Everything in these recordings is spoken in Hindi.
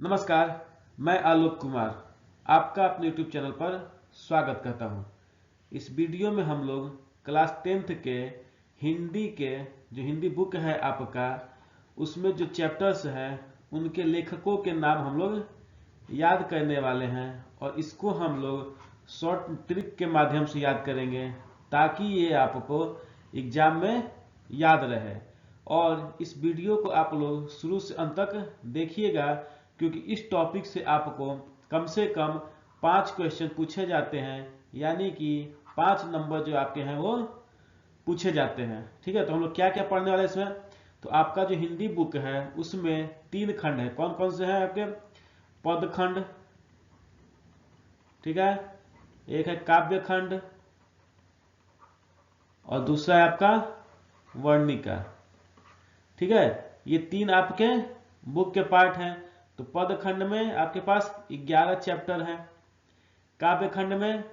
नमस्कार, मैं आलोक कुमार आपका अपने YouTube चैनल पर स्वागत करता हूं। इस वीडियो में हम लोग क्लास 10th के हिंदी के जो हिंदी बुक है आपका, उसमें जो चैप्टर्स हैं उनके लेखकों के नाम हम लोग याद करने वाले हैं और इसको हम लोग शॉर्ट ट्रिक के माध्यम से याद करेंगे ताकि ये आपको एग्जाम में याद रहे। और इस वीडियो को आप लोग शुरू से अंत तक देखिएगा क्योंकि इस टॉपिक से आपको कम से कम 5 क्वेश्चन पूछे जाते हैं, यानी कि 5 नंबर जो आपके हैं वो पूछे जाते हैं। ठीक है, तो हम लोग क्या क्या पढ़ने वाले इसमें। तो आपका जो हिंदी बुक है उसमें 3 खंड है। कौन कौन से हैं आपके? पद खंड, ठीक है, एक है काव्य खंड और दूसरा है आपका वर्णिका। ठीक है, ये 3 आपके बुक के पार्ट हैं। तो पद खंड में आपके पास 11 चैप्टर हैं, काव्य खंड में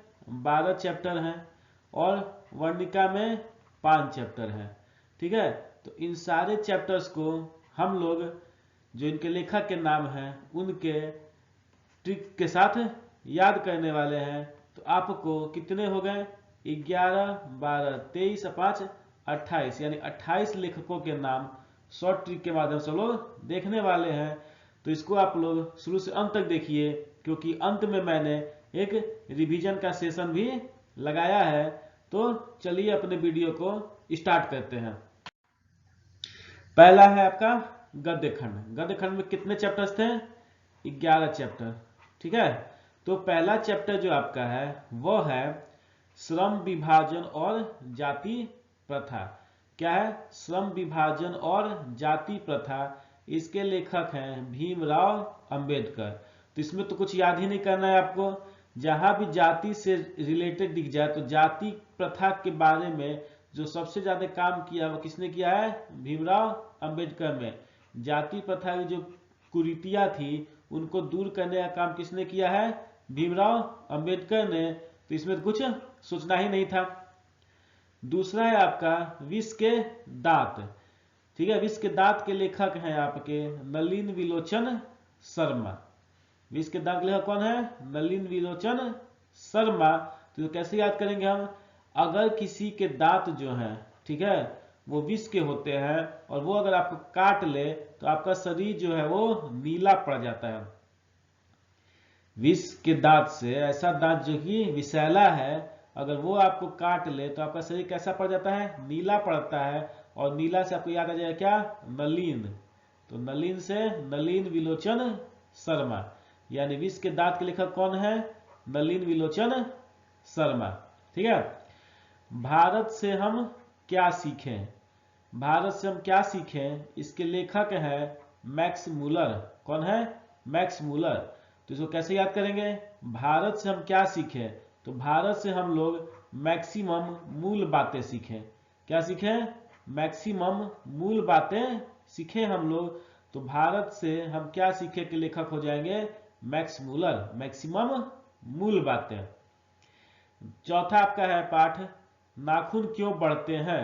12 चैप्टर हैं और वर्णिका में 5 चैप्टर हैं। ठीक है, तो इन सारे चैप्टर्स को हम लोग जो इनके लेखक के नाम हैं उनके ट्रिक के साथ याद करने वाले हैं। तो आपको कितने हो गए? 11, 12, 23, 5, 28, यानी 28 लेखकों के नाम शॉर्ट ट्रिक के माध्यम से लोग देखने वाले हैं। तो इसको आप लोग शुरू से अंत तक देखिए क्योंकि अंत में मैंने एक रिवीजन का सेशन भी लगाया है। तो चलिए अपने वीडियो को स्टार्ट करते हैं। पहला है आपका गद्य खंड। गद्य खंड में कितने चैप्टर्स थे? 11 चैप्टर। ठीक है, तो पहला चैप्टर जो आपका है वो है श्रम विभाजन और जाति प्रथा। क्या है? श्रम विभाजन और जाति प्रथा। इसके लेखक हैं भीमराव अंबेडकर। तो इसमें तो कुछ याद ही नहीं करना है आपको। जहां भी जाति से रिलेटेड दिख जाए तो जाति प्रथा के बारे में जो सबसे ज्यादा काम किया वो किसने किया है? भीमराव अंबेडकर में। जाति प्रथा की जो कुरीतियां थी उनको दूर करने का काम किसने किया है? भीमराव अंबेडकर ने। तो इसमें कुछ सोचना ही नहीं था। दूसरा है आपका विष के दांत। ठीक है, विष के दांत के लेखक हैं आपके नलिन विलोचन शर्मा। विष के दांत के लेखक कौन है? नलिन विलोचन शर्मा। तो कैसे याद करेंगे हम? अगर किसी के दांत जो हैं, ठीक है, वो विष के होते हैं और वो अगर आपको काट ले तो आपका शरीर जो है वो नीला पड़ जाता है। विष के दांत से, ऐसा दांत जो कि विषैला है, अगर वो आपको काट ले तो आपका शरीर कैसा पड़ जाता है? नीला पड़ता है। और नीला से आपको याद आ जाएगा क्या? नलिन। तो नलिन से नलिन विलोचन शर्मा, यानी विष के दांत के लेखक कौन है? नलिन विलोचन शर्मा। ठीक है, भारत से हम क्या सीखें। भारत से हम क्या सीखें, इसके लेखक है मैक्स मूलर। कौन है? Max Muller. तो इसको कैसे याद करेंगे? भारत से हम क्या सीखें, तो भारत से हम लोग मैक्सिमम मूल बातें सीखें। क्या सीखें? मैक्सिमम मूल बातें सीखें हम लोग। तो भारत से हम क्या सीखें के लेखक हो जाएंगे मैक्स मूलर। मैक्सिमम मूल बातें। चौथा आपका है पाठ नाखून क्यों बढ़ते हैं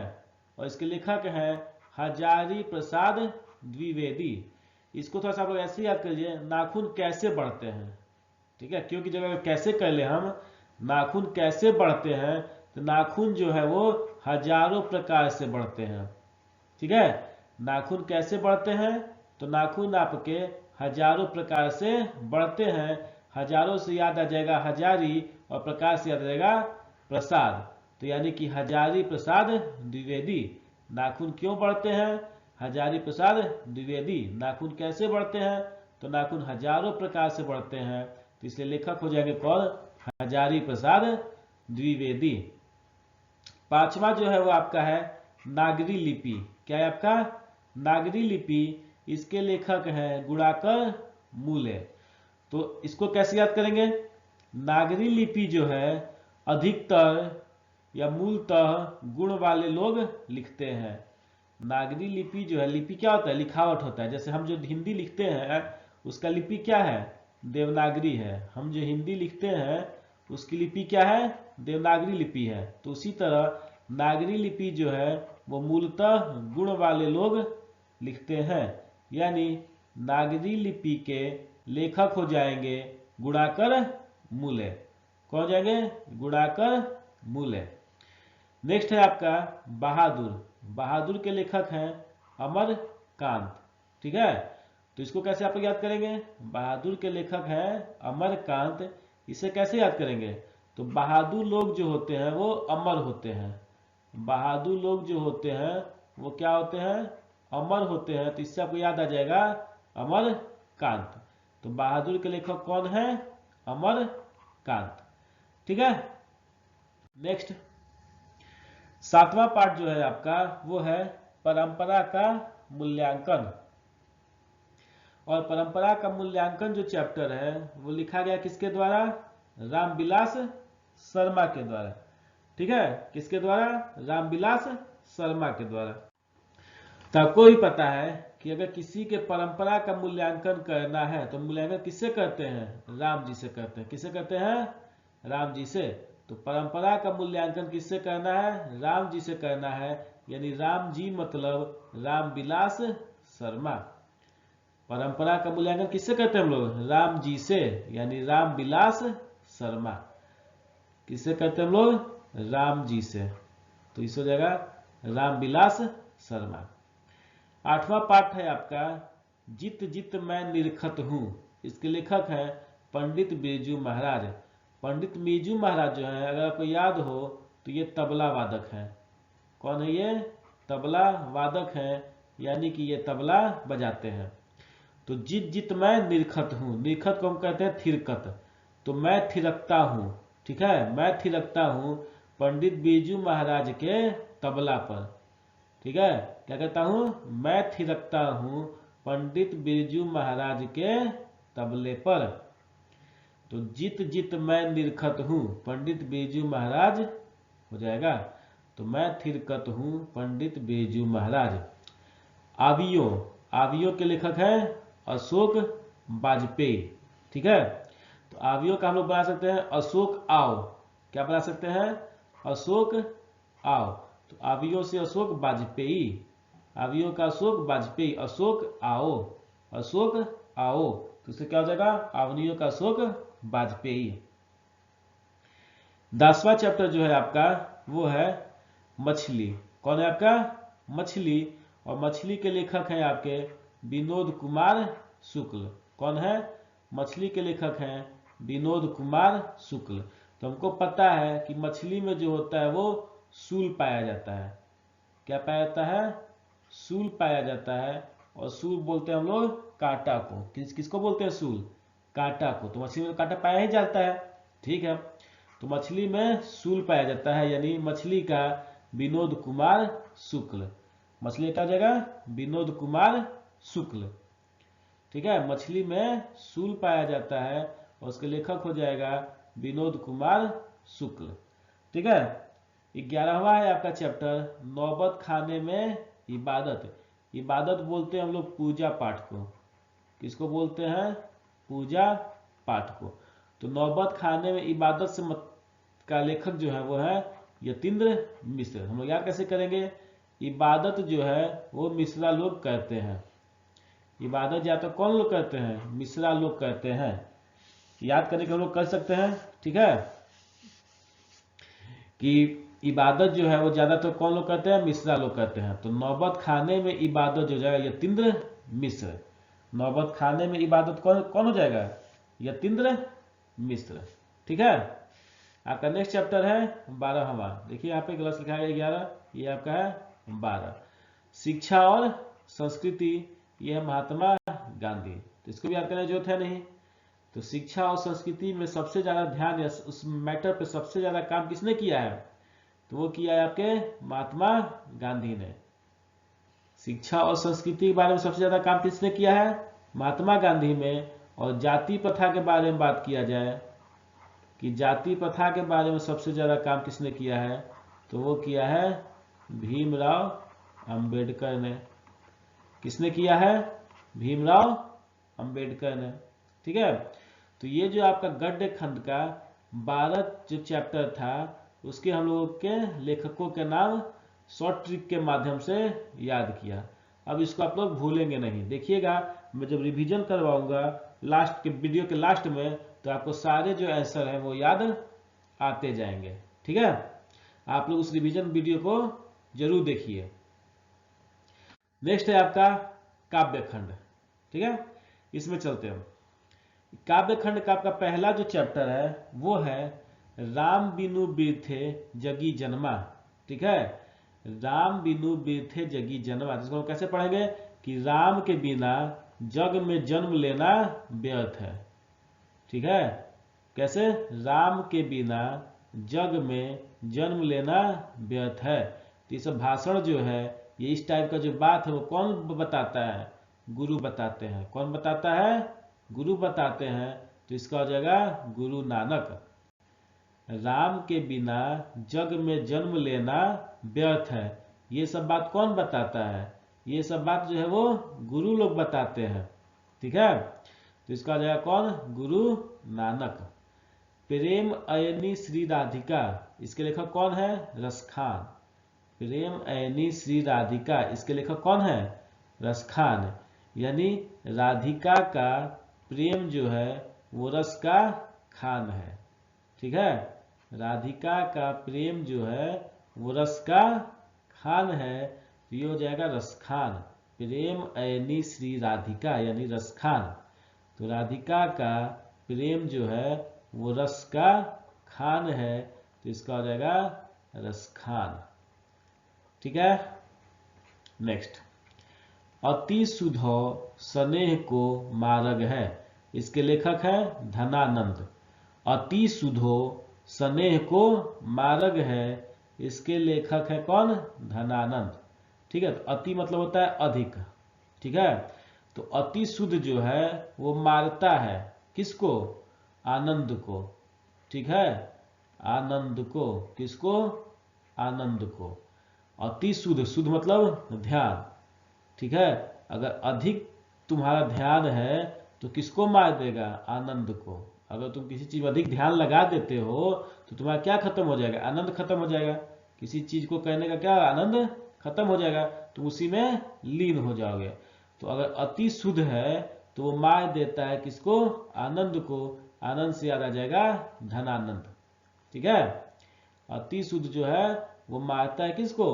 और इसके लेखक हैं हजारी प्रसाद द्विवेदी। इसको थोड़ा सा आप लोग ऐसे याद करिए, नाखून कैसे बढ़ते हैं। ठीक है, क्योंकि जब कैसे कर ले हम नाखून कैसे बढ़ते हैं, तो नाखून जो है वो हजारों प्रकार से बढ़ते हैं। ठीक है, नाखून कैसे बढ़ते हैं, तो नाखून आपके हजारों प्रकार से बढ़ते हैं। हजारों से याद आ जाएगा हजारी और प्रकार से याद आ जाएगा प्रसाद। तो यानी कि हजारी प्रसाद द्विवेदी। नाखून क्यों बढ़ते हैं? हजारी प्रसाद द्विवेदी। नाखून कैसे बढ़ते हैं, तो नाखून हजारों प्रकार से बढ़ते हैं। तो इसलिए लेखक हो जाएंगे कौन? हजारी प्रसाद द्विवेदी। पांचवा जो है वो आपका है नागरी लिपि। क्या है आपका? नागरी लिपि। इसके लेखक हैं गुणाकर मूले। तो इसको कैसे याद करेंगे? नागरी लिपि जो है अधिकतर या मूलतः गुण वाले लोग लिखते हैं। नागरी लिपि जो है, लिपि क्या होता है? लिखावट होता है। जैसे हम जो हिंदी लिखते हैं उसका लिपि क्या है? देवनागरी है। हम जो हिंदी लिखते हैं उसकी लिपि क्या है? देवनागरी लिपि है। तो उसी तरह नागरी लिपि जो है वो मूलतः गुण वाले लोग लिखते हैं। यानी नागरी लिपि के लेखक हो जाएंगे गुणाकर मूल्य। कौन हो जाएंगे? गुणाकर मूल्य। नेक्स्ट है आपका बहादुर। बहादुर के लेखक हैं अमरकांत। ठीक है, तो इसको कैसे आप याद करेंगे? बहादुर के लेखक हैं अमरकांत। इसे कैसे याद करेंगे? तो बहादुर लोग जो होते हैं वो अमर होते हैं। बहादुर लोग जो होते हैं वो क्या होते हैं? अमर होते हैं। तो इससे आपको याद आ जाएगा अमरकांत। तो बहादुर के लेखक कौन है? अमरकांत। ठीक है। नेक्स्ट 7वां पार्ट जो है आपका वो है परंपरा का मूल्यांकन। और परंपरा का मूल्यांकन जो चैप्टर है वो लिखा गया किसके द्वारा? रामविलास शर्मा के द्वारा। ठीक है, किसके द्वारा? रामविलास शर्मा के द्वारा। तो आपको ही पता है कि अगर किसी के परंपरा का मूल्यांकन करना है तो मूल्यांकन किससे करते हैं? राम जी से करते हैं। किससे करते हैं? राम जी से। तो परंपरा का मूल्यांकन किससे करना है? राम जी से करना है। यानी राम जी मतलब रामविलास शर्मा। परंपरा का मूल्यांकन किससे करते हैं हम लोग? राम जी से, यानी रामविलास शर्मा। किससे करते हैं हम लोग? राम जी से। तो इस हो जाएगा रामविलास शर्मा। 8वां पाठ है आपका जित जित मैं निरखत हूं। इसके लेखक हैं पंडित बिरजू महाराज। पंडित बिरजू महाराज जो है, अगर आपको याद हो तो ये तबला वादक हैं। कौन है ये? तबला वादक हैं, यानी कि ये तबला बजाते हैं। तो जित जित मैं निरखत हूं, निरखत को हम कहते हैं थिरकत। तो मैं थिरकता हूं। ठीक है, मैं थिरकता हूं पंडित बिरजू महाराज के तबला पर। ठीक है, क्या कहता हूं? मैं थिरकता हूं पंडित बिरजू महाराज के तबले पर। तो जित जित मैं निरखत हूं पंडित बिरजू महाराज हो जाएगा। तो मैं थिरकत हूं पंडित बिरजू महाराज। आवियो, आवियो के लेखक हैं अशोक वाजपेयी। ठीक है, तो आवियो का हम लोग बना सकते हैं अशोक आओ। क्या बना सकते हैं? अशोक आओ। तो आवियो से अशोक वाजपेयी, आवियो का अशोक वाजपेयी, अशोक आओ, अशोक आओ। तो इससे क्या हो जाएगा? आवनियों का अशोक वाजपेयी। 10वां चैप्टर जो है आपका वो है मछली। कौन है आपका? मछली। और मछली के लेखक हैं आपके विनोद कुमार शुक्ल। कौन है? मछली के लेखक हैं विनोद कुमार शुक्ल। तो हमको पता है कि मछली में जो होता है वो सूल पाया जाता है। क्या पाया जाता है? सूल पाया जाता है। और सूल बोलते हैं हम लोग कांटा को। किसको बोलते हैं? सूल, कांटा को। तो मछली में कांटा पाया ही जाता है। ठीक है, तो मछली में सूल पाया जाता है, यानी मछली का विनोद कुमार शुक्ल। मछली का जगह विनोद कुमार शुक्ल। ठीक है, मछली में सूल पाया जाता है और उसके लेखक हो जाएगा विनोद कुमार शुक्ल। ठीक है, 11वां है आपका चैप्टर नौबत खाने में इबादत। इबादत बोलते हैं हम लोग पूजा पाठ को। किसको बोलते हैं? पूजा पाठ को। तो नौबत खाने में इबादत से का लेखक जो है वो है यतीन्द्र मिश्र। हम लोग याद कैसे करेंगे? इबादत जो है वो मिश्रा लोग करते हैं। इबादत या तो कौन लोग करते हैं? मिश्रा लोग करते हैं। याद करने के हम लोग कर सकते हैं। ठीक है, कि इबादत जो है वो ज्यादातर कौन लोग करते हैं? मिश्रा लोग करते हैं। तो नौबत खाने में इबादत जो जाएगा यतीन्द्र मिश्र। नौबत खाने में इबादत कौन कौन हो जाएगा? यतीन्द्र मिश्र। ठीक है, आपका नेक्स्ट चैप्टर है 12वां। देखिए यहाँ पे गलत लिखा है 11, ये आपका है 12। शिक्षा और संस्कृति, ये है महात्मा गांधी। तो इसको भी याद करने की जरूरत है नहीं। तो शिक्षा और संस्कृति में सबसे ज्यादा ध्यान या उस मैटर पे सबसे ज्यादा काम किसने किया है? तो वो किया है आपके महात्मा गांधी ने। शिक्षा और संस्कृति के बारे में सबसे ज्यादा काम किसने किया है? महात्मा गांधी में। और जाति प्रथा के बारे में बात किया जाए कि जाति प्रथा के बारे में सबसे ज्यादा काम किसने किया है? तो वो किया है भीमराव अंबेडकर ने। किसने किया है? भीमराव अंबेडकर ने। ठीक है, तो ये जो आपका गद्य खंड का 12 जो चैप्टर था उसके हम लोगों के लेखकों के नाम शॉर्ट ट्रिक के माध्यम से याद किया। अब इसको आप लोग भूलेंगे नहीं। देखिएगा मैं जब रिवीजन करवाऊंगा लास्ट के वीडियो के लास्ट में, तो आपको सारे जो आंसर है वो याद आते जाएंगे। ठीक है, आप लोग उस रिवीजन वीडियो को जरूर देखिए। नेक्स्ट है आपका काव्यखंड। ठीक है, इसमें चलते हैं। काव्यखंड का आपका पहला जो चैप्टर है वो है राम बिनु बिरथे जगी जन्मा। ठीक है, राम बिनु बिरथे जगी जन्मा, जिसको हम कैसे पढ़ेंगे कि राम के बिना जग में जन्म लेना व्यर्थ है। ठीक है, कैसे? राम के बिना जग में जन्म लेना व्यर्थ है। तो ये सब भाषण जो है, ये इस टाइप का जो बात है वो कौन बताता है? गुरु बताते हैं। कौन बताता है? गुरु बताते हैं। तो इसका हो जाएगा गुरु नानक। राम के बिना जग में जन्म लेना व्यर्थ है, ये सब बात कौन बताता है? ये सब बात जो है वो गुरु लोग बताते हैं। ठीक है, तो इसका हो जाएगा कौन? गुरु नानक। प्रेम अयनी श्री राधिका, इसके लेखक कौन है? रसखान। प्रेम अयनी श्री राधिका, इसके लेखक कौन है? रसखान। यानी राधिका का प्रेम जो है वो रस का खान है। ठीक है, राधिका का प्रेम जो है वो रस का खान है, तो ये हो जाएगा रसखान। प्रेम अयनी श्री राधिका यानी रसखान। तो राधिका का प्रेम जो है वो रस का खान है, तो इसका हो जाएगा रसखान। ठीक है, नेक्स्ट। अति सुधो स्नेह को मार्ग है, इसके लेखक है धनानंद। अति सुधो स्नेह को मार्ग है, इसके लेखक है कौन? धनानंद। ठीक है, तो अति मतलब होता है अधिक। ठीक है, तो अति शुद्ध जो है वो मारता है किसको? आनंद को। ठीक है, आनंद को। किसको? आनंद को। अति शुद्ध, शुद्ध मतलब ध्यान। ठीक है, अगर अधिक तुम्हारा ध्यान है तो किसको मार देगा? आनंद को। अगर तुम किसी चीज में अधिक ध्यान लगा देते हो तो तुम्हारा क्या खत्म हो जाएगा? आनंद खत्म हो जाएगा। किसी चीज को कहने का क्या? आनंद खत्म हो जाएगा, तुम उसी में लीन हो जाओगे। तो अगर अति शुद्ध है तो वो मार देता है किसको? आनंद को। आनंद से याद आ जाएगा धनानंद। ठीक है, अति शुद्ध जो है वो मारता है किसको?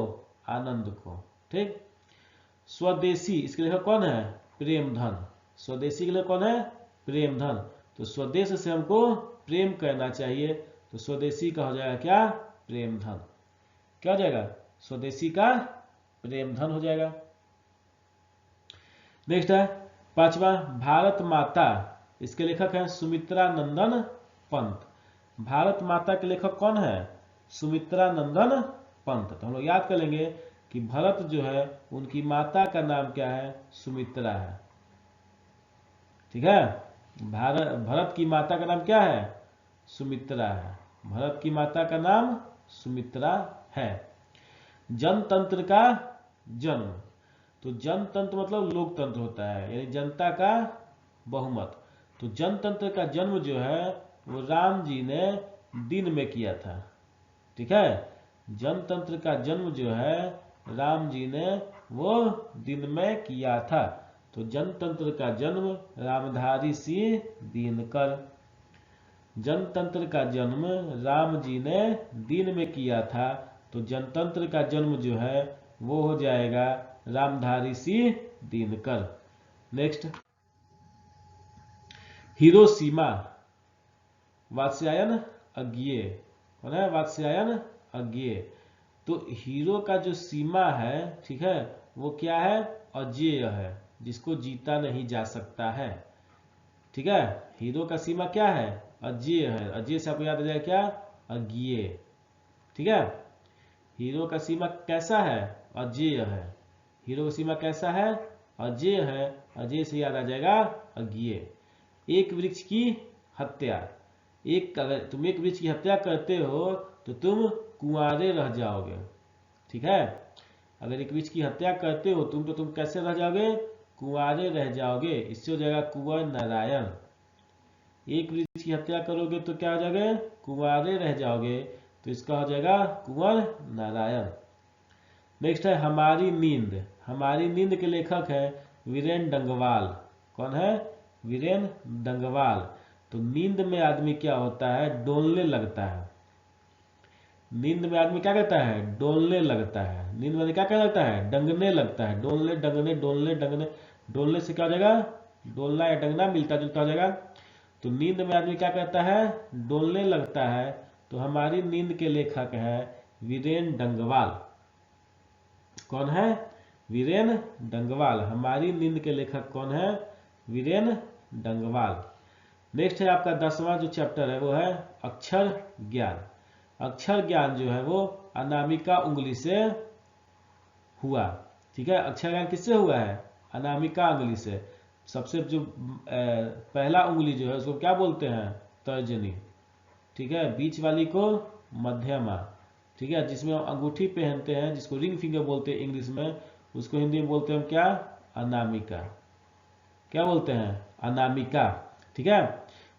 आनंद को। ठीक, स्वदेशी, इसके लेखक कौन है? प्रेमधन। स्वदेशी के लिए कौन है? प्रेमधन। तो स्वदेश से हमको प्रेम करना चाहिए, तो स्वदेशी का हो जाएगा क्या? प्रेमधन। क्या हो जाएगा? स्वदेशी का प्रेमधन हो जाएगा। नेक्स्ट है पांचवा भारत माता, इसके लेखक है सुमित्रा नंदन पंत। भारत माता के लेखक कौन है? सुमित्रा नंदन पंत। तो हम लोग याद कर लेंगे कि भरत जो है उनकी माता का नाम क्या है? सुमित्रा है। ठीक है, भरत की माता का नाम क्या है? सुमित्रा है। भरत की माता का नाम सुमित्रा है। जनतंत्र का जन्म, तो जनतंत्र मतलब लोकतंत्र होता है, यानी जनता का बहुमत। तो जनतंत्र का जन्म जो है वो राम जी ने दिन में किया था। ठीक है, जनतंत्र का जन्म जो है राम जी ने वो दिन में किया था। तो जनतंत्र का जन्म रामधारी सिंह दिनकर। जनतंत्र का जन्म राम जी ने दिन में किया था, तो जनतंत्र का जन्म जो है वो हो जाएगा रामधारी सिंह दिनकर। नेक्स्ट, हिरोशिमा वात्स्यायन अज्ञेय। कौन है? वात्स्यायन अज्ञेय। तो हीरो का जो सीमा है, ठीक है, वो क्या है? अजेय है, जिसको जीता नहीं जा सकता है। ठीक है, हीरो का सीमा क्या है? अजेय है। अजेय से आपको याद आ जाएगा क्या? अज्ञेय। ठीक है, हीरो का सीमा कैसा है? अजेय है। हीरो का सीमा कैसा है? अजेय है। अजेय से याद आ जाएगा अज्ञेय। एक वृक्ष की हत्या, अगर तुम एक वृक्ष की हत्या करते हो तो तुम कुंवारे रह जाओगे। ठीक है, अगर एक वृक्ष की हत्या करते हो तुम, तो तुम कैसे रह जाओगे? कुंवारे रह जाओगे। इससे हो जाएगा कुंवर नारायण। एक वृक्ष की हत्या करोगे तो क्या हो जाओगे? कुंवारे रह जाओगे, तो इसका हो जाएगा कुंवर नारायण। नेक्स्ट है हमारी नींद। हमारी नींद के लेखक है वीरेन डंगवाल। कौन है? वीरेन डंगवाल। तो नींद में आदमी क्या होता है, डोलने लगता है। नींद में आदमी क्या करता है, डोलने लगता है। नींद में क्या करने लगता है, डंगने लगता है। डोलने डंगने डोलने डंगने, डोलने से क्या हो जाएगा, डोलना या डंगना मिलता जुलता हो जाएगा। तो नींद में आदमी क्या करता है, डोलने लगता है। तो हमारी नींद के लेखक है वीरेन डंगवाल। कौन है, वीरेन डंगवाल। हमारी नींद के लेखक कौन है, वीरेन डंगवाल। नेक्स्ट है आपका 10वां जो चैप्टर है वो है अक्षर ज्ञान। अक्षर ज्ञान जो है वो अनामिका उंगली से हुआ। ठीक है, अक्षर ज्ञान किससे हुआ है, अनामिका उंगली से। सबसे जो पहला उंगली जो है उसको क्या बोलते हैं, तर्जनी। ठीक है, बीच वाली को मध्यमा। ठीक है, जिसमें हम अंगूठी पहनते हैं, जिसको रिंग फिंगर बोलते हैं इंग्लिश में, उसको हिंदी में बोलते हैं क्या, अनामिका। क्या बोलते हैं, अनामिका। ठीक है,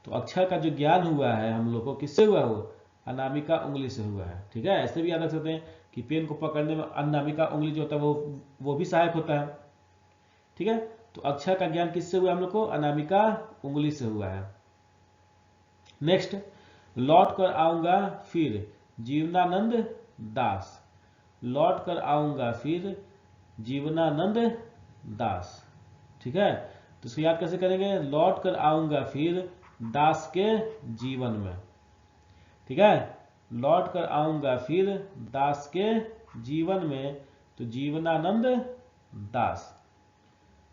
तो अक्षर का जो ज्ञान हुआ है हम लोग को किससे हुआ, वो अनामिका उंगली से हुआ है। ठीक है, ऐसे भी याद रख सकते हैं कि पेन को पकड़ने में अनामिका उंगली जो होता है वो भी सहायक होता है। ठीक है, तो अक्षर का ज्ञान किससे हुआ हम लोग को, अनामिका उंगली से हुआ है। नेक्स्ट, लौट कर आऊंगा फिर, जीवनानंद दास। लौट कर आऊंगा फिर, जीवनानंद दास। ठीक है, तो इसको याद कैसे करेंगे, लौट कर आऊंगा फिर दास के जीवन में। ठीक है, लौट कर आऊंगा फिर दास के जीवन में, तो जीवनानंद दास।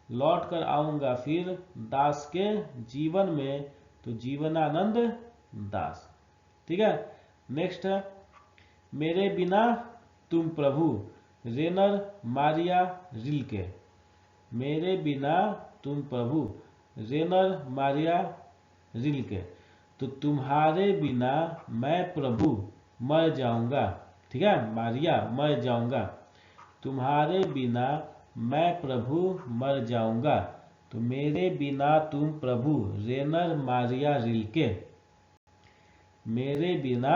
लौट कर आऊंगा फिर दास के जीवन में, तो जीवनानंद दास। ठीक है, नेक्स्ट है मेरे बिना तुम प्रभु, रेनर मारिया रिल्के। मेरे बिना तुम प्रभु, रेनर मारिया रिल्के। तो तुम्हारे बिना मैं प्रभु मर जाऊंगा। ठीक है, मारिया मर जाऊंगा। तुम्हारे बिना मैं प्रभु मर जाऊंगा। तो मेरे बिना तुम प्रभु, रेनर मारिया रिल्के। मेरे बिना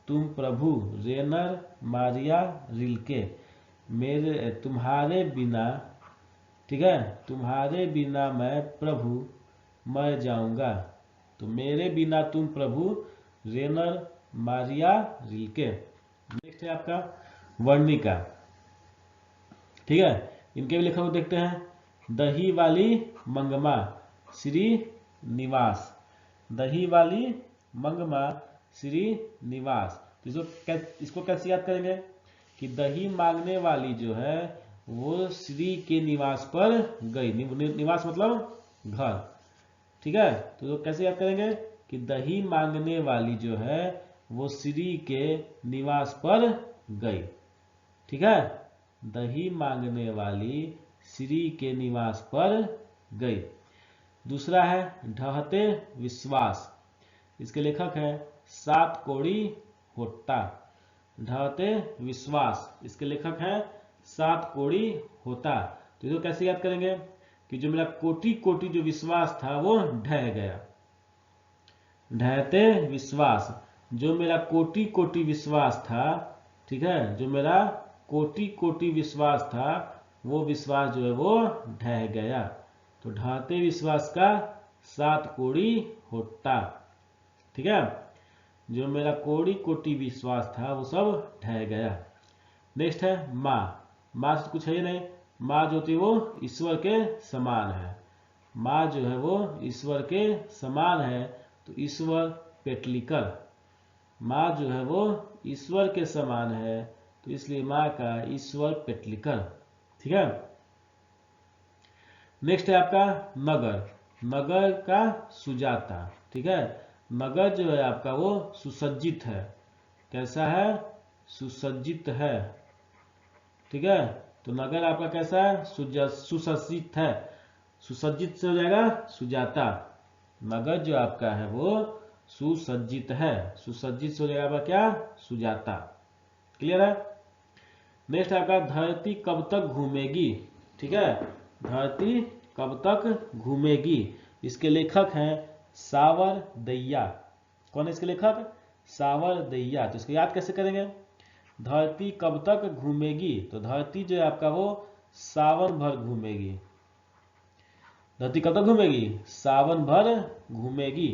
तुम प्रभु, रेनर मारिया रिल्के। मेरे तुम्हारे बिना, ठीक है, तुम्हारे बिना मैं प्रभु मर जाऊंगा। तो मेरे बिना तुम प्रभु, रेनर मारिया रिल्के। नेक्स्ट है आपका वर्णिका। ठीक है, इनके भी लेखक देखते हैं। दही वाली मंगमा श्री निवास। दही वाली मंगमा श्री निवास। तो इसको कैसे याद करेंगे कि दही मांगने वाली जो है वो श्री के निवास पर गई। निवास मतलब घर। ठीक है, तो कैसे याद करेंगे कि दही मांगने वाली जो है वो श्री के निवास पर गई। ठीक है, दही मांगने वाली श्री के निवास पर गई। दूसरा है ढहते विश्वास। इसके लेखक है सात कोड़ी होता। ढहते विश्वास, इसके लेखक है सात कोड़ी होता। तो इसको कैसे याद करेंगे कि जो मेरा कोटि कोटि जो विश्वास था वो ढह गया। ढहते विश्वास, जो मेरा कोटि कोटि विश्वास था, ठीक है, जो मेरा कोटि कोटि विश्वास था, वो विश्वास जो है वो ढह गया। तो ढहते विश्वास का सात कोड़ी होता। ठीक है, जो मेरा कोटि कोटि विश्वास था वो सब ढह गया। नेक्स्ट है माँ। माँ से कुछ है नहीं, माँ जो थी वो ईश्वर के समान है। माँ जो है वो ईश्वर के समान है, तो ईश्वर पेटलिकर। माँ जो है वो ईश्वर के समान है, तो इसलिए माँ का ईश्वर पेटलिकर। ठीक है, नेक्स्ट है आपका नगर। नगर का सुजाता। ठीक है, नगर जो है आपका वो सुसज्जित है। कैसा है, सुसज्जित है। ठीक है, तो नगर आपका कैसा है, सुसज्जित है। सुसज्जित से हो जाएगा सुजाता। नगर जो आपका है वो सुसज्जित है। सुसज्जित से हो जाएगा आपका क्या, सुजाता। क्लियर है। नेक्स्ट आपका धरती कब तक घूमेगी। ठीक है, धरती कब तक घूमेगी। इसके लेखक हैं सावर दैया। कौन है इसके लेखक, सावर दैया। तो इसको याद कैसे करेंगे, धरती कब तक घूमेगी। तो धरती जो है आपका वो सावन भर घूमेगी। धरती कब तक घूमेगी? सावन भर घूमेगी।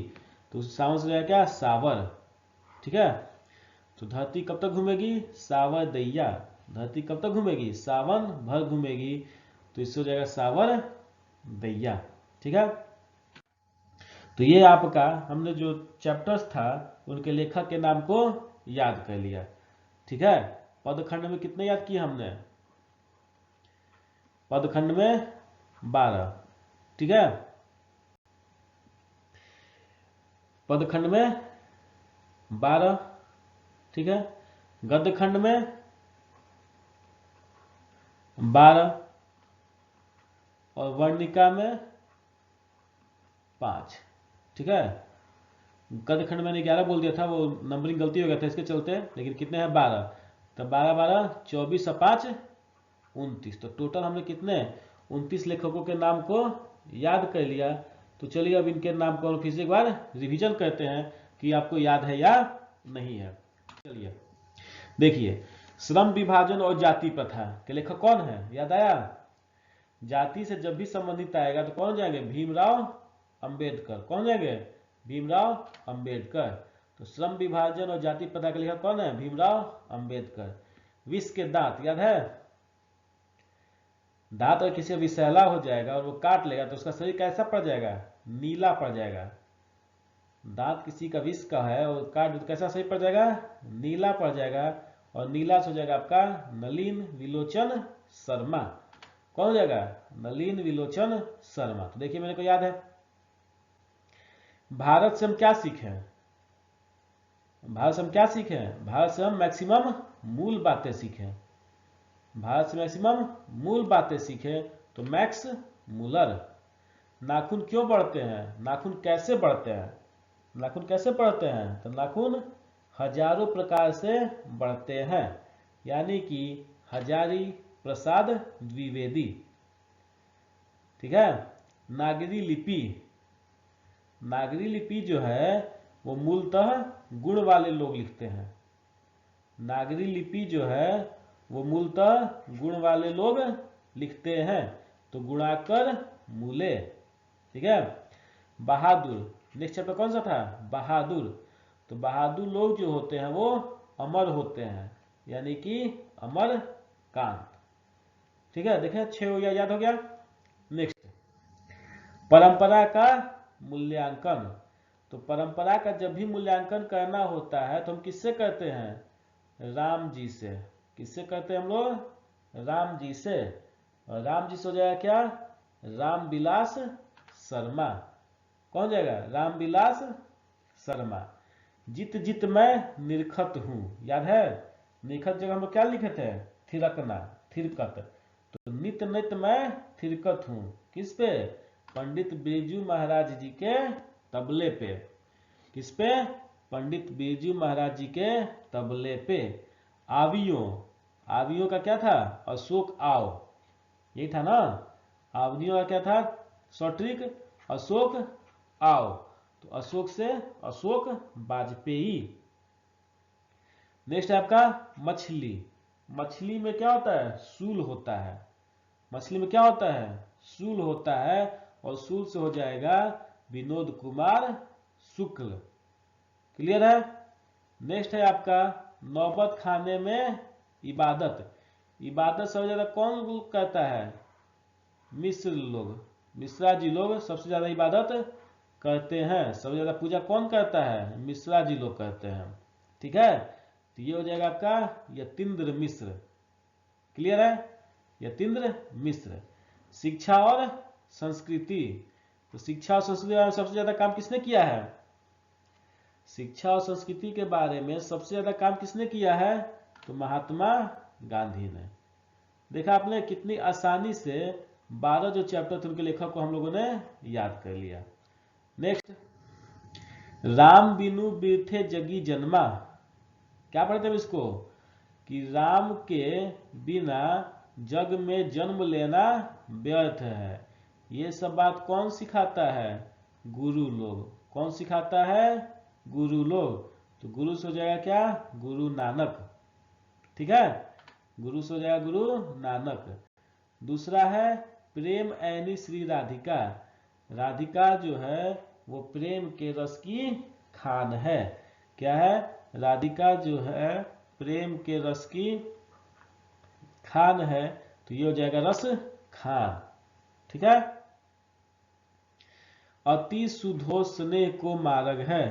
तो सावन से जाएगा क्या? सावर। ठीक है, तो धरती कब तक घूमेगी? सावर दैया। धरती कब तक घूमेगी? सावन भर घूमेगी। तो इससे हो जाएगा सावर दैया। ठीक है, तो ये आपका हमने जो चैप्टर्स था उनके लेखक के नाम को याद कर लिया। ठीक है, पदखंड में कितने याद किए हमने? पदखंड में 12। ठीक है, पदखंड में 12। ठीक है, गद्यखंड में 12 और वर्णिका में 5। ठीक है, गद्यखंड मैंने 11 बोल दिया था, वो नंबरिंग गलती हो गया था इसके चलते, लेकिन कितने हैं? 12। तो 12 12 24 और 5 29। तो टोटल हमने कितने 29 लेखकों के नाम को याद कर लिया। तो चलिए अब इनके नाम को फिर से एक बार रिवीजन करते हैं कि आपको याद है या नहीं है। चलिए देखिए, श्रम विभाजन और जाति प्रथा के लेखक कौन है? याद आया? जाति से जब भी संबंधित आएगा तो कौन जाएंगे? भीमराव अंबेडकर। कौन जाएंगे? भीमराव अंबेडकर। तो श्रम विभाजन और जाति प्रथा के लेखक कौन है? भीमराव अंबेडकर। विष के दांत याद है? दांत अगर किसी विषैला हो जाएगा और वो काट लेगा तो उसका शरीर कैसा पड़ जाएगा? नीला पड़ जाएगा। दांत किसी का विष का है और काट तो कैसा शरीर पड़ जाएगा? नीला पड़ जाएगा। और नीला से हो जाएगा आपका नलिन विलोचन शर्मा। कौन हो जाएगा? नलिन विलोचन शर्मा। तो देखिए मेरे को याद है, भारत से हम क्या सीखे? भारत से हम क्या सीखे? भारत से हम मैक्सिमम मूल बातें सीखे। भारत से मैक्सिमम मूल बातें सीखे। तो मैक्स मूलर। नाखून क्यों बढ़ते हैं? नाखून कैसे बढ़ते हैं? नाखून कैसे बढ़ते हैं? तो नाखून हजारों प्रकार से बढ़ते हैं, यानी कि हजारी प्रसाद द्विवेदी। ठीक है, नागरी लिपि। नागरी लिपि जो है वो मूलतः गुण वाले लोग लिखते हैं। नागरी लिपि जो है वो मूलतः गुण वाले लोग लिखते हैं। तो गुणाकर मूले। ठीक है, बहादुर। नेक्स्ट चैप्टर कौन सा था? बहादुर। तो बहादुर लोग जो होते हैं वो अमर होते हैं, यानी कि अमर कांत। ठीक है, देखें 6 हो गया, याद हो गया। नेक्स्ट, परंपरा का मूल्यांकन। तो परंपरा का जब भी मूल्यांकन करना होता है तो हम किससे करते हैं? राम जी से। किससे करते हैं हम लोग? राम जी से। और राम जी से हो जाएगा क्या? रामविलास शर्मा। कौन जाएगा? रामविलास शर्मा। जित जित मैं निरखत हूं। याद है? निरखत जगह हम लोग क्या लिखे थे? थिरकना, थिरकत। तो नित नित मैं थिरकत हूं। किस पे? पंडित बिरजू महाराज जी के तबले पे। किस पे? पंडित बिरजू महाराज जी के तबले पे। आवियों। आवियों का क्या था? अशोक आओ। यही था ना? आवनियों का क्या था? सौट्रिक अशोक आओ। तो अशोक से अशोक वाजपेयी। नेक्स्ट है आपका मछली। मछली में क्या होता है? सूल होता है। मछली में क्या होता है? सूल होता है। और सूल से हो जाएगा विनोद कुमार शुक्ल। क्लियर है? नेक्स्ट है आपका नौबत खाने में इबादत। इबादत सबसे ज्यादा कौन करता है? मिस्र लोग। मिश्रा जी लोग सबसे ज्यादा इबादत करते हैं। सबसे ज्यादा पूजा कौन करता है? मिश्रा जी लोग करते हैं। ठीक है, तो ये हो जाएगा आपका यतीन्द्र मिश्र। क्लियर है? यतीन्द्र मिश्र। शिक्षा और संस्कृति। तो शिक्षा और संस्कृति में सबसे ज्यादा काम किसने किया है? शिक्षा और संस्कृति के बारे में सबसे ज्यादा काम किसने किया है? तो महात्मा गांधी ने। देखा आपने कितनी आसानी से 12 जो चैप्टर थे उनके लेखक को हम लोगों ने याद कर लिया। नेक्स्ट, राम बिनु बिरथे जगी जन्मा। क्या पढ़ते हैं इसको? कि राम के बिना जग में जन्म लेना व्यर्थ है। ये सब बात कौन सिखाता है? गुरु लोग। कौन सिखाता है? गुरु लोग। तो गुरु से हो जाएगा क्या? गुरु नानक। ठीक है, गुरु से हो जाएगा गुरु नानक। दूसरा है प्रेम ऐनी श्री राधिका। राधिका जो है वो प्रेम के रस की खान है। क्या है? राधिका जो है प्रेम के रस की खान है, तो ये हो जाएगा रस खान। ठीक है। अति शुद्धो स्नेह को मार्ग है।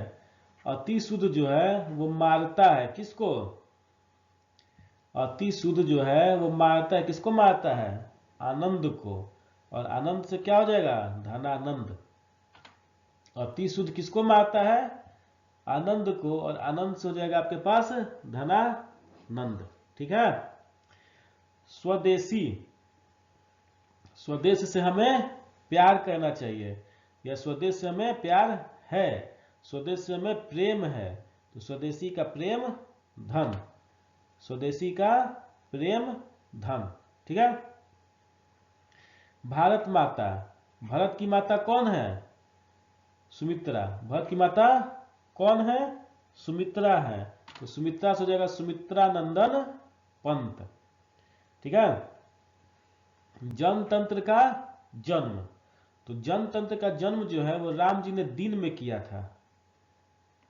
अति शुद्ध जो है वो मारता है किसको? अति शुद्ध जो है वो मारता है किसको? मारता है आनंद को। और आनंद से क्या हो जाएगा? धनानंद। अति शुद्ध किसको मारता है? आनंद को, और आनंद से हो जाएगा आपके पास धनानंद। ठीक है। स्वदेशी, स्वदेश से हमें प्यार करना चाहिए, या स्वदेश से हमें प्यार है, स्वदेश से हमें प्रेम है, तो स्वदेशी का प्रेम धन, स्वदेशी का प्रेम धन। ठीक है। भारत माता, भारत की माता कौन है? सुमित्रा। भारत की माता कौन है? सुमित्रा है, तो सुमित्रा से हो जाएगा सुमित्रा नंदन पंत। ठीक है। जनतंत्र का जन्म, तो जनतंत्र का जन्म जो है वो राम जी ने दिन में किया था।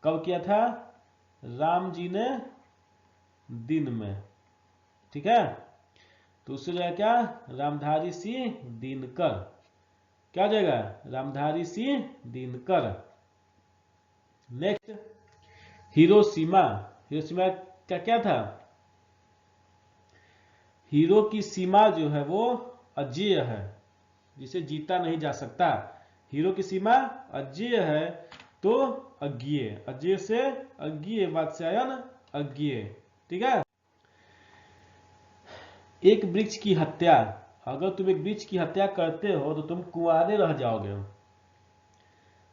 कब किया था? राम जी ने दिन में। ठीक है। तो उससे जाएगा क्या? रामधारी सिंह दिनकर। क्या हो जाएगा? Ramdhari Singh Dinkar. Next, Hiroshima. Hiroshima का क्या था? हीरो की सीमा जो है वो अजेय है, जिसे जीता नहीं जा सकता। हीरो की सीमा अजेय है, तो अज्ञेय, अजेय से अज्ञेय, वात्स्यायन अज्ञेय। ठीक है। एक वृक्ष की हत्या, अगर तुम एक वृक्ष की हत्या करते हो तो तुम कुंवारे रह जाओगे।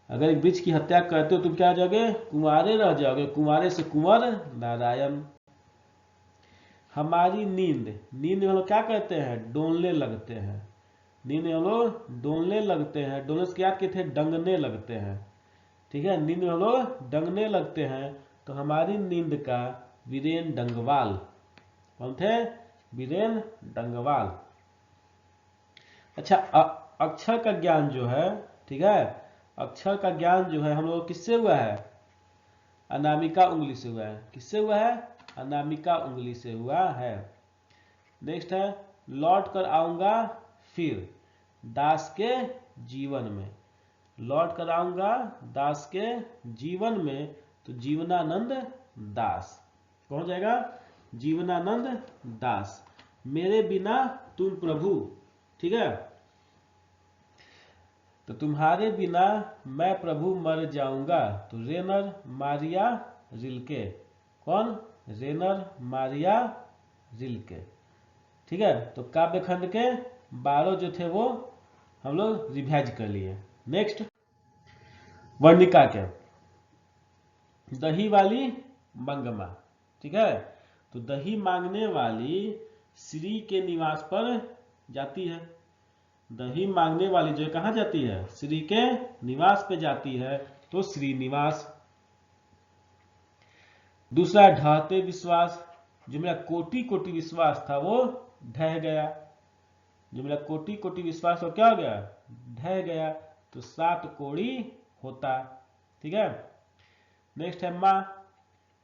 अगर एक वृक्ष की हत्या करते हो तुम क्या हो जाओगे? कुंवारे रह जाओगे। कुंवारे से कुंवर नारायण। हमारी नींद, नींद में हम लोग क्या कहते हैं? डोलने लगते हैं। नींद में हम लोग डोलने लगते हैं। डोलने से क्या किए थे? डंगने लगते हैं। ठीक है। नींद में हम लोग डंगने लगते हैं, तो हमारी नींद का वीरेन डंगवाल। कौन थे? वीरेन डंगवाल। अच्छा, अक्षर का ज्ञान जो है, ठीक है, अक्षर का ज्ञान जो है हम लोग किससे हुआ है? अनामिका उंगली से हुआ है। किससे हुआ है? अनामिका उंगली से हुआ है। नेक्स्ट है, लौट कर आऊंगा फिर दास के जीवन में। लौट कर आऊंगा दास के जीवन में, तो जीवनानंद दास। कौन हो जाएगा? जीवनानंद दास। मेरे बिना तुम प्रभु। ठीक है। तो तुम्हारे बिना मैं प्रभु मर जाऊंगा, तो रेनर मारिया रिल्के। कौन? रेनर मारिया रिल्के। ठीक है। तो काव्य खंड के 12 जो थे वो हम लोग रिवाइज कर लिए। नेक्स्ट, वर्णिका के दही वाली मंगमा। ठीक है। तो दही मांगने वाली श्री के निवास पर जाती है। दही मांगने वाली जो कहां जाती है? श्री के निवास पे जाती है, तो श्रीनिवास। दूसरा, ढहते विश्वास। जो मेरा कोटि कोटि विश्वास था वो ढह गया। जो मेरा कोटि कोटि विश्वास वो क्या हो गया? ढह गया, तो 7 कोड़ी होता। ठीक है। नेक्स्ट है माँ।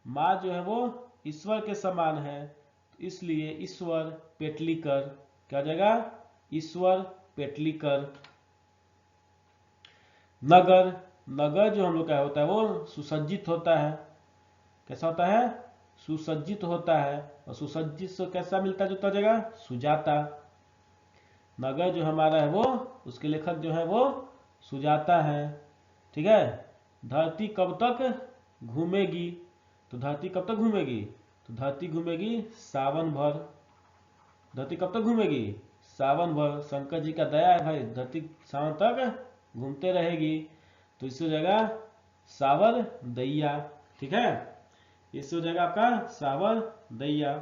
माँ जो है वो ईश्वर के समान है, तो इसलिए ईश्वर पेटलीकर। क्या हो जाएगा? ईश्वर पेटलीकर। नगर, नगर जो हम लोग का होता है वो सुसज्जित होता है। कैसा होता है? सुसज्जित होता है। और सुसज्जित से कैसा मिलता जुलता हो जाएगा? सुजाता। नगर जो हमारा है वो, उसके लेखक जो है वो सुजाता है। ठीक है। धरती कब तक घूमेगी? तो धरती कब तक घूमेगी? तो धरती घूमेगी सावन भर। धरती कब तक घूमेगी? सावन भर। शंकर जी का दया है भाई, धरती सावन तक घूमते रहेगी, तो इससे हो जाएगा सावर दैया। ठीक है। इससे हो जाएगा आपका सावर दैया।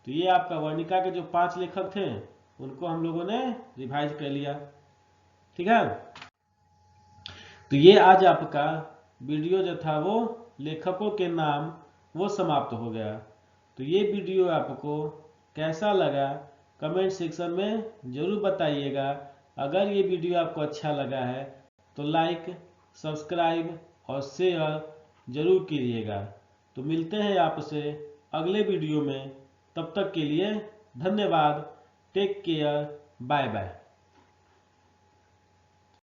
तो ये आपका वर्णिका के जो 5 लेखक थे उनको हम लोगों ने रिवाइज कर लिया। ठीक है। तो ये आज आपका वीडियो जो था वो लेखकों के नाम वो समाप्त हो गया। तो ये वीडियो आपको कैसा लगा कमेंट सेक्शन में जरूर बताइएगा। अगर ये वीडियो आपको अच्छा लगा है तो लाइक, सब्सक्राइब और शेयर जरूर कीजिएगा। तो मिलते हैं आपसे अगले वीडियो में, तब तक के लिए धन्यवाद। Take care, bye bye.